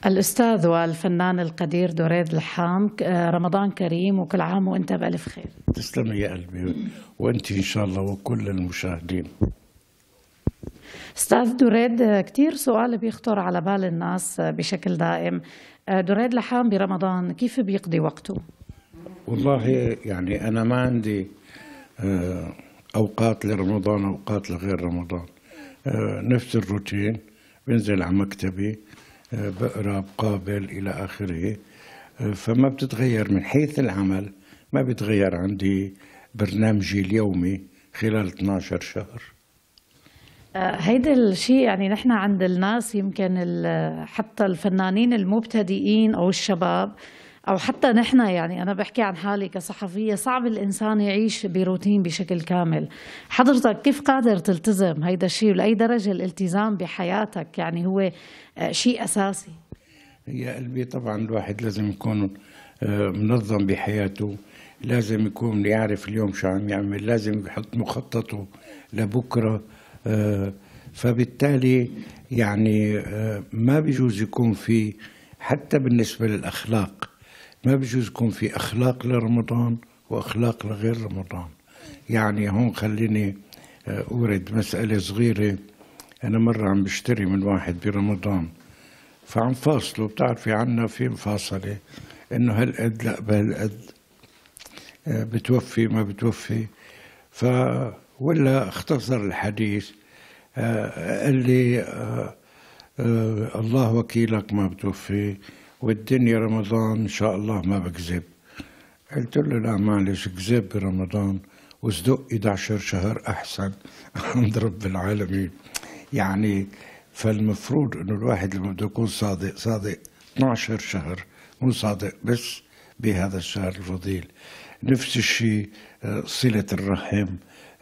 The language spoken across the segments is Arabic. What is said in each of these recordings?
الأستاذ والفنان القدير دريد لحام، رمضان كريم وكل عام وأنت بألف خير. تسلمي يا قلبي، وأنت إن شاء الله وكل المشاهدين. أستاذ دريد، كتير سؤال بيخطر على بال الناس بشكل دائم. دريد لحام برمضان كيف بيقضي وقته؟ والله يعني أنا ما عندي أوقات لرمضان أوقات لغير رمضان، نفس الروتين. بنزل على مكتبي، بقرأ، بقابل إلى آخره. فما بتتغير من حيث العمل، ما بتغير عندي برنامجي اليومي خلال 12 شهر. هيدا الشيء يعني نحن عند الناس يمكن حتى الفنانين المبتدئين أو الشباب أو حتى نحن، يعني أنا بحكي عن حالي كصحفية، صعب الإنسان يعيش بروتين بشكل كامل. حضرتك كيف قادر تلتزم هيدا الشيء، ولأي درجة الالتزام بحياتك يعني هو شيء أساسي؟ يا قلبي طبعا الواحد لازم يكون منظم بحياته، لازم يكون يعرف اليوم شو عم يعمل، لازم يحط مخططه لبكرة. فبالتالي يعني ما بيجوز يكون في، حتى بالنسبة للأخلاق، ما بيجوز يكون في أخلاق لرمضان وأخلاق لغير رمضان. يعني هون خليني أورد مسألة صغيرة. أنا مرة عم بشتري من واحد برمضان، فعم فاصله، بتعرفي عنا في مفاصلة إنه هالقد لا بهالقد، بتوفي ما بتوفي. ولا اختصر الحديث، قال لي الله وكيلك ما بتوفي، والدنيا رمضان إن شاء الله ما بكذب. قلت له لا معلش، كذب برمضان وصدق 11 شهر أحسن عند رب العالمين. يعني فالمفروض إنه الواحد لما بده يكون صادق، صادق 12 شهر، مو صادق بس بهذا الشهر الفضيل. نفس الشيء صلة الرحم،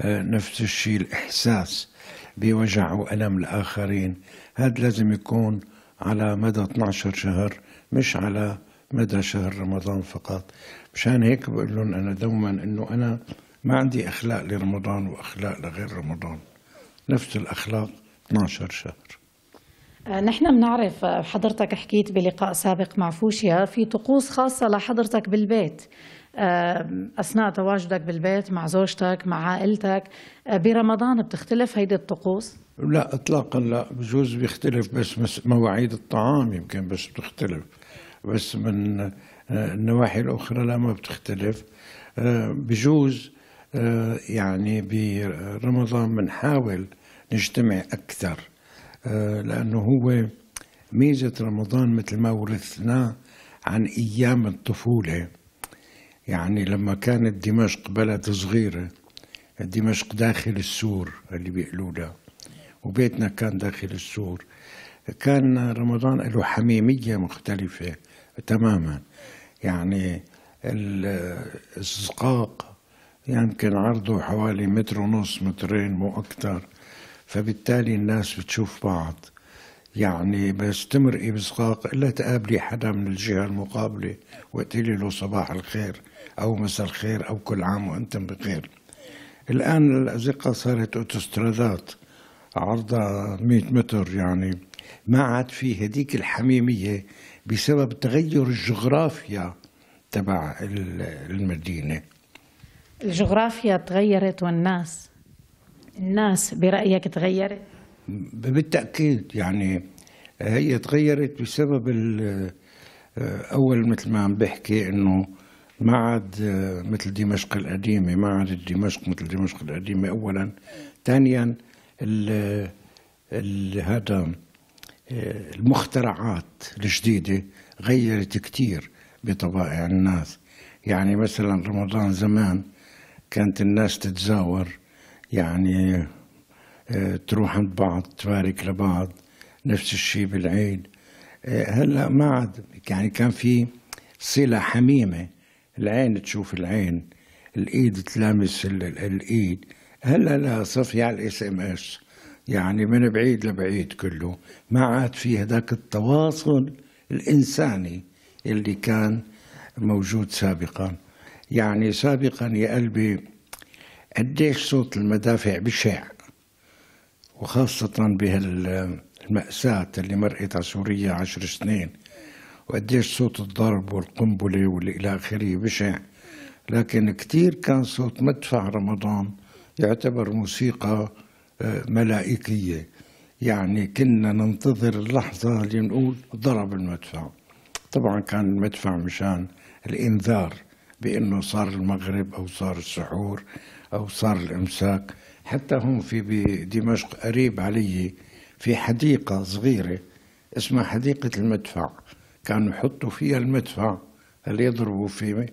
نفس الشيء الإحساس بوجع وألم الآخرين. هذا لازم يكون على مدى 12 شهر، مش على مدى شهر رمضان فقط. مشان هيك بقول لهم أنا دوما إنه أنا ما عندي أخلاق لرمضان وأخلاق لغير رمضان، نفس الأخلاق 12 شهر. نحن بنعرف، حضرتك حكيت بلقاء سابق مع فوشيا في طقوس خاصة لحضرتك بالبيت أثناء تواجدك بالبيت مع زوجتك مع عائلتك. برمضان بتختلف هيدي الطقوس؟ لا إطلاقا، لا. بجوز بيختلف بس مواعيد الطعام يمكن بس بتختلف، بس من النواحي الأخرى لا ما بتختلف. بجوز يعني برمضان بنحاول نجتمع أكثر، لأنه هو ميزة رمضان مثل ما ورثناه عن أيام الطفولة. يعني لما كانت دمشق بلد صغيرة، دمشق داخل السور اللي بيقولوا له، وبيتنا كان داخل السور، كان رمضان له حميمية مختلفة تماما. يعني الزقاق يمكن عرضه حوالي 1.5 مترين مو أكتر، فبالتالي الناس بتشوف بعض. يعني بس تمرقي بزقاق إلا تقابلي حدا من الجهة المقابلة وقتلي له صباح الخير أو مساء الخير أو كل عام وأنتم بخير. الآن الأزقة صارت أوتوسترادات عرضها 100 متر، يعني ما عاد في هديك الحميمية بسبب تغير الجغرافيا تبع المدينة. الجغرافيا تغيرت والناس برأيك تغيرت؟ بالتأكيد، يعني هي تغيرت بسبب أول مثل ما عم بحكي إنه ما عاد مثل دمشق القديمة، ما عاد دمشق مثل دمشق القديمة أولا. ثانيا هذا المخترعات الجديدة غيرت كتير بطبائع الناس. يعني مثلا رمضان زمان كانت الناس تتزاور، يعني تروح عند بعض تبارك لبعض، نفس الشيء بالعيد. هلا ما عاد، يعني كان في صلة حميمة، العين تشوف العين، الايد تلامس الايد. هلا لا، صفي على SMS، يعني من بعيد لبعيد كله. ما عاد في هذاك التواصل الإنساني اللي كان موجود سابقا. يعني سابقا يا قلبي قديش صوت المدافع بشع، وخاصة بهالمأساة اللي مرقت على سوريا 10 سنين وقديش صوت الضرب والقنبلة والى آخره بشع، لكن كتير كان صوت مدفع رمضان يعتبر موسيقى ملائكية. يعني كنا ننتظر اللحظة اللي نقول ضرب المدفع. طبعا كان المدفع مشان الإنذار بأنه صار المغرب أو صار السحور أو صار الإمساك. حتى هم في بدمشق قريب علي في حديقة صغيرة اسمها حديقة المدفع، كانوا يحطوا فيها المدفع اللي يضربوا فيه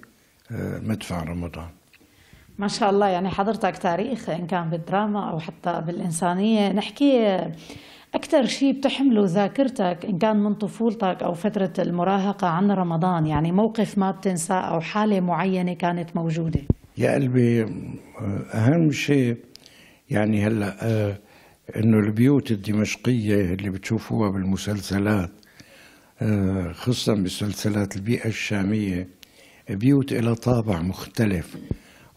مدفع رمضان. ما شاء الله، يعني حضرتك تاريخ إن كان بالدراما أو حتى بالإنسانية. نحكي أكثر شيء بتحمله ذاكرتك إن كان من طفولتك أو فترة المراهقة عن رمضان، يعني موقف ما بتنساه أو حالة معينة كانت موجودة. يا قلبي أهم شيء يعني هلأ إنه البيوت الدمشقية اللي بتشوفوها بالمسلسلات، خصوصا بسلسلات البيئة الشامية، بيوت إلى طابع مختلف.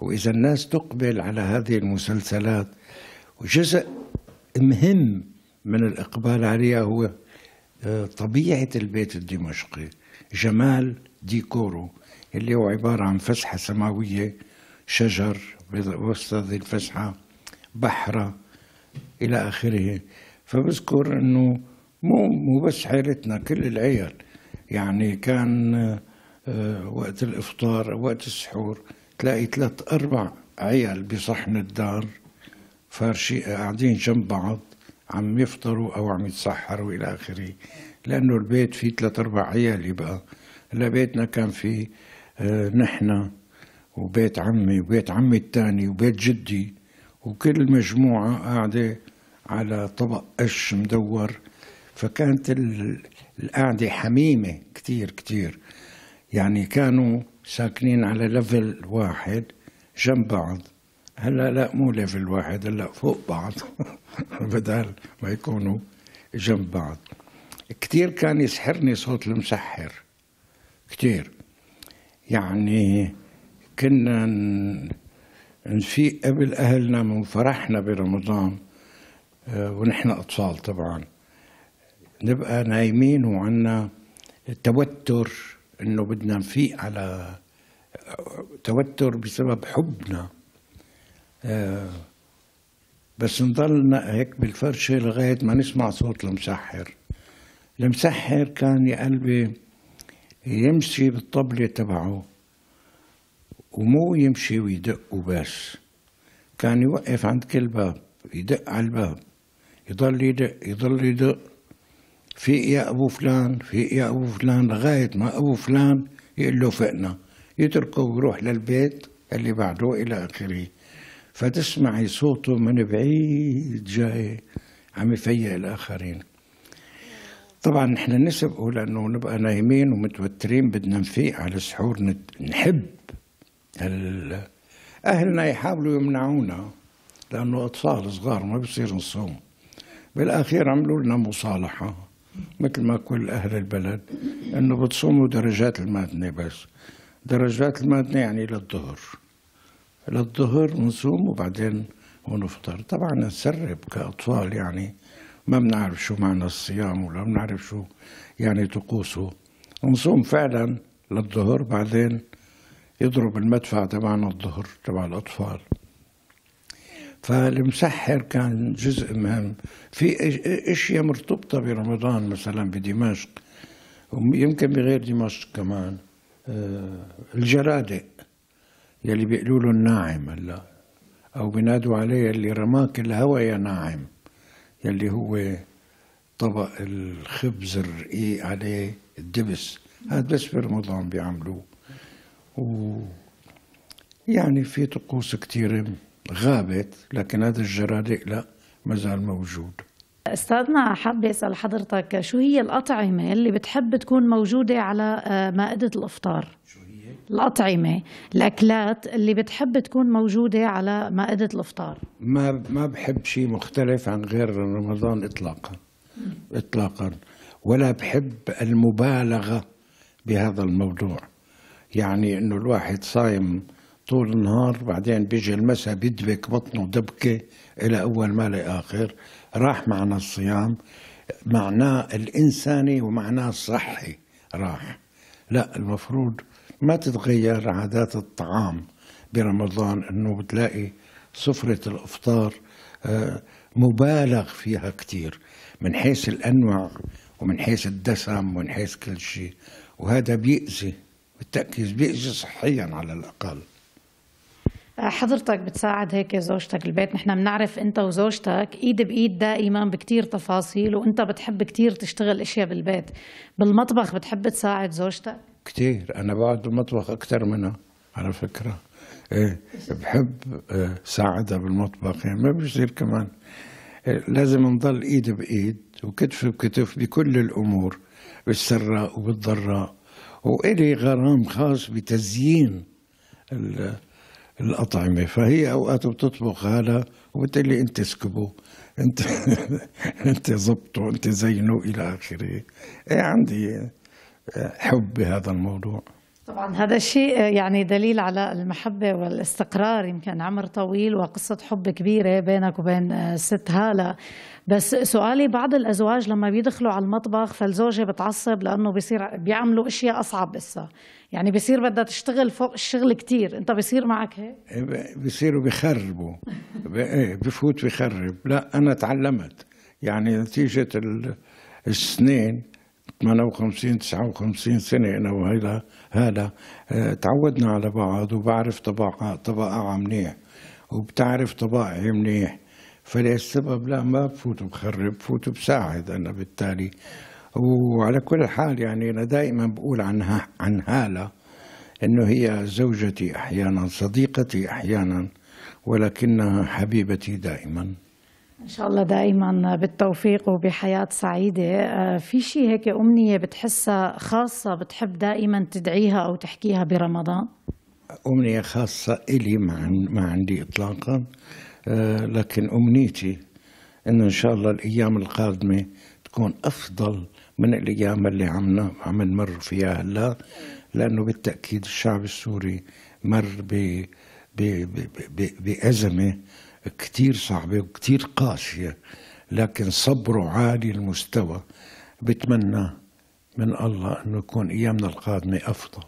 وإذا الناس تقبل على هذه المسلسلات، وجزء مهم من الإقبال عليها هو طبيعة البيت الدمشقي، جمال ديكوره اللي هو عبارة عن فسحة سماوية، شجر وسط هذه الفسحة، بحرة إلى آخره. فبذكر أنه مو بس عائلتنا، كل العيال يعني كان وقت الإفطار أو وقت السحور تلاقي 3-4 عيال بصحن الدار فارشي قاعدين جنب بعض عم يفطروا أو عم يتسحروا إلى آخره، لأنه البيت فيه 3-4 عيال. يبقى هلا بيتنا كان فيه نحن وبيت عمي وبيت عمي الثاني وبيت جدي، وكل مجموعة قاعدة على طبق قش مدور، فكانت القعدة حميمة كتير كتير. يعني كانوا ساكنين على ليفل واحد جنب بعض. هلا لا، مو ليفل واحد، هلا فوق بعض بدل ما يكونوا جنب بعض. كتير كان يسحرني صوت المسحر كتير. يعني كنا نفيق قبل أهلنا من فرحنا برمضان، ونحن أطفال طبعا، نبقى نايمين وعنا توتر إنه بدنا نفيق، على توتر بسبب حبنا، بس نضلنا هيك بالفرشة لغاية ما نسمع صوت المسحر. المسحر كان يا قلبي يمشي بالطبلة تبعه، ومو يمشي ويدق وبس، كان يوقف عند كل باب يدق على الباب، يضل يدق يضل يدق، فيق يا أبو فلان، فيق يا أبو فلان، لغاية ما أبو فلان يقول له فقنا، يتركه ويروح للبيت اللي بعده إلى آخره. فتسمعي صوته من بعيد جاي عم يفيق الآخرين. طبعا نحن نسبقه لأنه نبقى نايمين ومتوترين، بدنا نفيق على السحور، نحب أهلنا يحاولوا يمنعونا لأنه أطفال صغار ما بصير نصوم. بالأخير عملوا لنا مصالحة مثل ما كل أهل البلد، أنه بتصوموا درجات المادنة، بس درجات المادنة يعني للظهر بنصوم وبعدين ونفطر. طبعا نسرب كأطفال، يعني ما بنعرف شو معنى الصيام ولا بنعرف شو يعني طقوسه. نصوم فعلا للظهر، بعدين يضرب المدفع تبعنا الظهر تبع الأطفال. فالمسحر كان جزء مهم. في اشياء مرتبطة برمضان مثلا بدمشق، ويمكن بغير دمشق كمان، الجرادق يلي بيقولوا له الناعم هلا، او بينادوا عليه اللي رماك الهوى يا ناعم، يلي هو طبق الخبز الرقيق عليه الدبس، هذا بس برمضان بيعملوه. يعني في طقوس كثيرة غابت، لكن هذا الجرادق لا، ما زال موجود. أستاذنا، حابة أسأل حضرتك شو هي الأطعمة اللي بتحب تكون موجودة على مائدة الإفطار؟ شو هي؟ الأطعمة، الأكلات اللي بتحب تكون موجودة على مائدة الإفطار. ما بحب شيء مختلف عن غير رمضان إطلاقا إطلاقا، ولا بحب المبالغة بهذا الموضوع. يعني إنه الواحد صايم طول النهار، بعدين بيجي المساء بيدبك بطنه دبكة إلى أول ما لآخر. راح معنى الصيام، معناه الإنساني ومعناه الصحي، راح. لا، المفروض ما تتغير عادات الطعام برمضان، انه بتلاقي سفرة الافطار مبالغ فيها كتير من حيث الانواع ومن حيث الدسم ومن حيث كل شيء، وهذا بيأذي، بالتأكيد بيأذي صحيا على الأقل. حضرتك بتساعد هيك زوجتك البيت، نحن بنعرف انت وزوجتك ايد بايد دائما بكتير تفاصيل، وانت بتحب كتير تشتغل اشياء بالبيت. بالمطبخ بتحب تساعد زوجتك؟ كتير، أنا بقعد بالمطبخ أكثر منها على فكرة. إيه، بحب ساعدها بالمطبخ، يعني ما بصير كمان. لازم نضل إيد بإيد وكتف بكتف بكل الأمور، بالسراء وبالضراء. وإلي غرام خاص بتزيين الأطعمة، فهي أوقات بتطبخ هذا وبتقلي أنت اسكبه، أنت أنت ظبطه، أنت زينه إلى آخره. عندي حب بهذا الموضوع. طبعا هذا الشيء يعني دليل على المحبة والاستقرار، يمكن عمر طويل وقصة حب كبيرة بينك وبين الست هالة. بس سؤالي، بعض الأزواج لما بيدخلوا على المطبخ فالزوجة بتعصب لأنه بيعملوا أشياء أصعب لسه، يعني بيصير بدها تشتغل فوق الشغل كتير. أنت بيصير معك هيك؟ بيصيروا بيخربوا، بفوت بيخرب. لا، أنا تعلمت يعني نتيجة السنين 58 59 سنة أنا هذا تعودنا على بعض، وبعرف طبائعها منيح وبتعرف طبائعي منيح. فلهالسبب لا، ما بفوت بخرب، بفوت بساعد أنا بالتالي. وعلى كل حال يعني أنا دائما بقول عن هالة إنه هي زوجتي أحيانا، صديقتي أحيانا، ولكنها حبيبتي دائما. إن شاء الله دائما بالتوفيق وبحياة سعيدة. في شيء هيك أمنية بتحسها خاصة بتحب دائما تدعيها أو تحكيها برمضان؟ أمنية خاصة إلي ما عندي إطلاقا، لكن أمنيتي إنه إن شاء الله الأيام القادمة تكون أفضل من الأيام اللي عم نمر فيها هلا، لأنه بالتأكيد الشعب السوري مر بأزمة كتير صعبة وكتير قاسية، لكن صبره عالي المستوى. بتمنى من الله أنه يكون أيامنا القادمة أفضل.